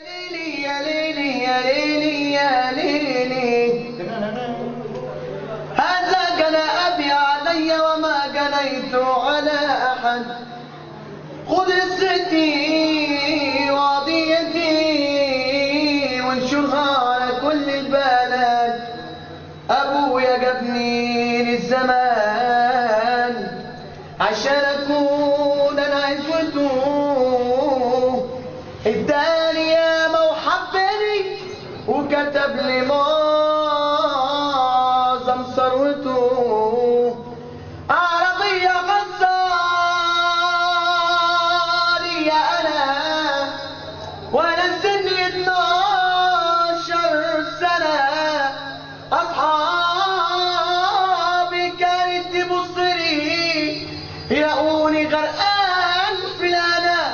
ليلي يا ليلي يا ليلي يا ليلي، هذا جنى أبي علي وما جنيت على أحد. خذ قصتي وقضيتي وانشرها على كل البلد. أبويا جابني للزمان عشان أكون أنا عزوته، اداني ياما وحبني وكتب لي معظم ثروته. عربية غزالي أنا وأنا سني 12 سنة. أصحابي كانت تبص لي يلاقوني غرقان في الهنا،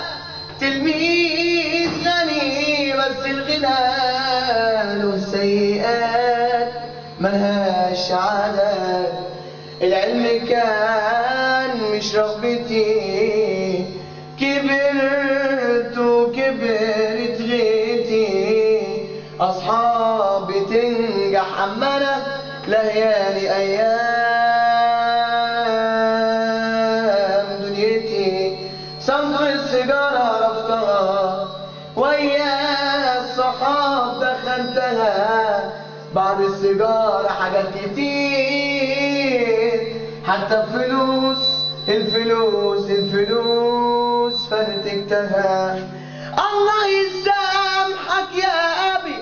تلميذ غني بس الغنى له سيئات ملهاش عدد. العلم كان مش رغبتي، كبرت وكبرت غيتي. أصحابي تنجح أما أنا ليالي أيام دنيتي. صنف السيجارة عرفتها ويا الصحاب دخلتها، بعد السيجارة حاجات كتير، حتى الفلوس فرتكتها. الله يسامحك يا أبي،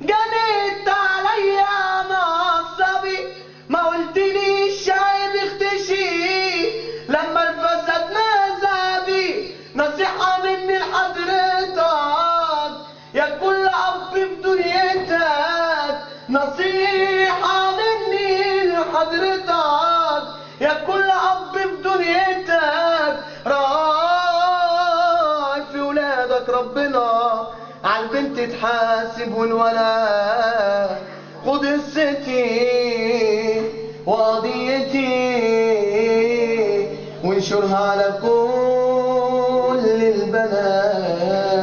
جنيت عليا معصبي، ما قلتليش عيب اختشي لما الفساد نزابي. نصيحة مني لحضرتك يا كل أب في دنيتك، نصيحة مني لحضرتك يا كل أب في دنيتك. راعي في ولادك ربنا، عالبنت تحاسب والولد. خد قصتي وقضيتي وانشرها على كل البنات.